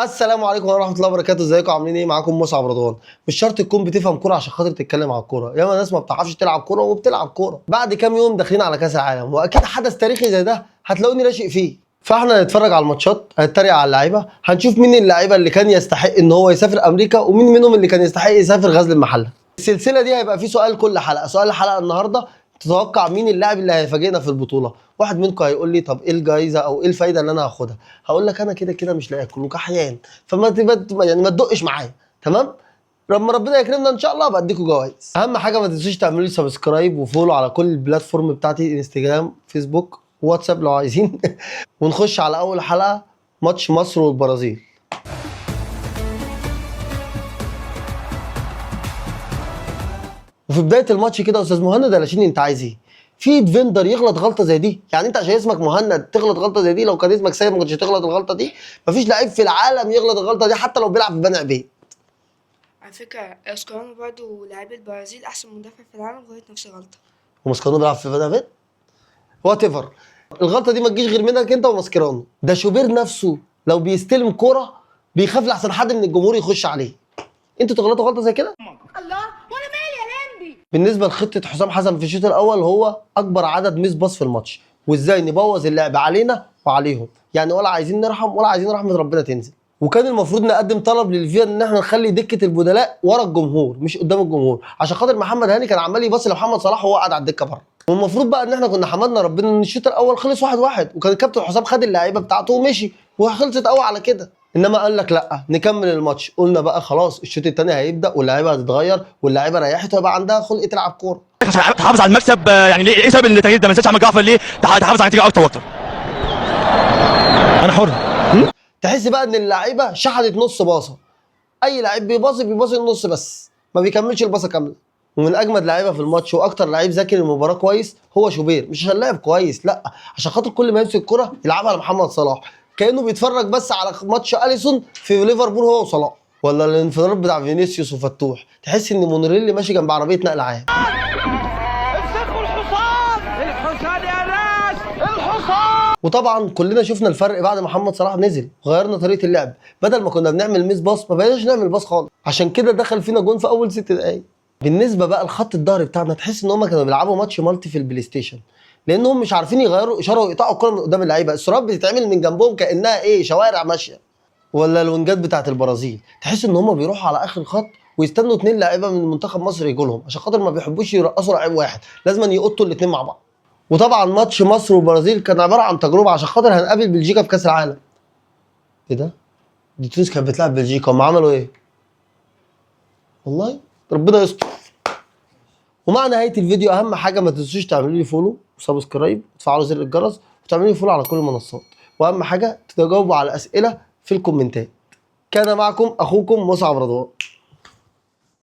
السلام عليكم ورحمه الله وبركاته. ازيكم عاملين ايه؟ معاكم مصعب رضوان. مش شرط تكون بتفهم كوره عشان خاطر تتكلم على الكوره، ياما ناس ما بتعرفش تلعب كوره وبتلعب كوره. بعد كام يوم داخلين على كاس العالم، واكيد حدث تاريخي زي ده هتلاقوني راشق فيه. فاحنا هنتفرج على الماتشات، هنتريق على اللعيبه، هنشوف مين اللعيبه اللي كان يستحق ان هو يسافر امريكا ومين منهم اللي كان يستحق يسافر غزل المحله. السلسله دي هيبقى فيه سؤال كل حلقه. سؤال الحلقه النهارده: تتوقع مين اللاعب اللي هيفاجئنا في البطوله؟ واحد منكم هيقول لي طب ايه الجايزه او ايه الفايده اللي انا هاخدها؟ هقول لك انا كده كده مش لاقي اكل وكحيان، فما يعني ما تدقش معايا، تمام؟ لما ربنا يكرمنا ان شاء الله بديكوا جوائز. اهم حاجه ما تنسوش تعملوا لي سبسكرايب وفولو على كل البلاتفورم بتاعتي، انستجرام، فيسبوك، واتساب لو عايزين. ونخش على اول حلقه، ماتش مصر والبرازيل. وفي بدايه الماتش كده يا استاذ مهند علشان انت عايز ايه؟ في ديفندر يغلط غلطه زي دي؟ يعني انت عشان اسمك مهند تغلط غلطه زي دي؟ لو كان اسمك سيد ما كنتش تغلط الغلطه دي. مفيش لعيب في العالم يغلط الغلطه دي حتى لو بيلعب في بني عبيد. على فكرة اسكرانو برضه لاعب البرازيل أحسن مدافع في العالم غلط نفس الغلطة. وماسكيرانو بيلعب في بني عبيد؟ وات ايفر. الغلطه دي ما تجيش غير منك انت وماسكيرانو. ده شوبير نفسه لو بيستلم كوره بيخاف لحسن حد من الجمهور يخش عليه. انتوا تغلطوا غلطه زي كده؟ الله وانا مالي يا لمبي. بالنسبه لخطه حسام حسن في الشوط الاول، هو اكبر عدد ميس باص في الماتش، وازاي نبوظ اللعب علينا وعليهم. يعني ولا عايزين نرحم ولا عايزين رحمه ربنا تنزل. وكان المفروض نقدم طلب للفيا ان احنا نخلي دكه البدلاء ورا الجمهور مش قدام الجمهور، عشان خاطر محمد هاني كان عمال يباصي لمحمد صلاح وهو قاعد على الدكه بره. والمفروض بقى ان احنا كنا حمدنا ربنا ان الشوط الاول خلص 1-1، وكان الكابتن حسام خد اللعيبه بتاعته ومشي وخلصت قوي على كده. انما قال لك لا نكمل الماتش. قلنا بقى خلاص الشوط الثاني هيبدا واللعيبه هتتغير واللعيبه ريحت ويبقى عندها خلق تلعب كوره. عشان تحافظ على المكسب. يعني ليه ايه سبب التغيير ده؟ ما نسيتش احمد جعفر ليه تحافظ على النتيجه اكتر واكتر. انا حر. تحس بقى ان اللعيبه شحنت نص باصه. اي لعيب بيباصي النص بس ما بيكملش الباصه كامله. ومن اجمد لعيبه في الماتش واكتر لعيب ذاكر المباراه كويس هو شوبير. مش عشان لاعب كويس، لا، عشان خاطر كل ما يمسك الكره يلعبها لمحمد صلاح كانه بيتفرج بس على ماتش اليسون في ليفربول هو وصلاح. ولا الانفراد بتاع فينيسيوس وفتوح، تحس ان مونريلي ماشي جنب عربيه نقل عام. وطبعا كلنا شفنا الفرق بعد محمد صلاح نزل وغيرنا طريقه اللعب. بدل ما كنا بنعمل ميس باص ما بقيناش نعمل باص خالص، عشان كده دخل فينا جون في اول 6 دقايق. بالنسبه بقى لخط الظهر بتاعنا، تحس ان هم كانوا بيلعبوا ماتش مالتي في البلاي ستيشن، لانهم مش عارفين يغيروا اشاره ويقطعوا الكره من قدام اللعيبه. السرعات بتتعمل من جنبهم كانها ايه، شوارع ماشيه. ولا الوينجات بتاعت البرازيل، تحس ان هم بيروحوا على اخر الخط ويستنوا 2 لاعيبه من منتخب مصر يجوا لهم، عشان خاطر ما بيحبوش يرقصوا لعيب واحد، لازم يقطوا الاثنين مع بعض. وطبعا ماتش مصر والبرازيل كان عباره عن تجربه، عشان خاطر هنقابل بلجيكا في كاس العالم. ايه ده؟ دي تونس كانت بتلعب بلجيكا، هم عملوا ايه؟ والله ربنا يستر. ومع نهايه الفيديو اهم حاجه ما تنسوش تعملوا لي فولو وسبسكرايب وتفعلوا زر الجرس وتعملوا لي فولو على كل المنصات، واهم حاجه تجاوبوا على الاسئله في الكومنتات. كان معكم اخوكم مصعب رضوان.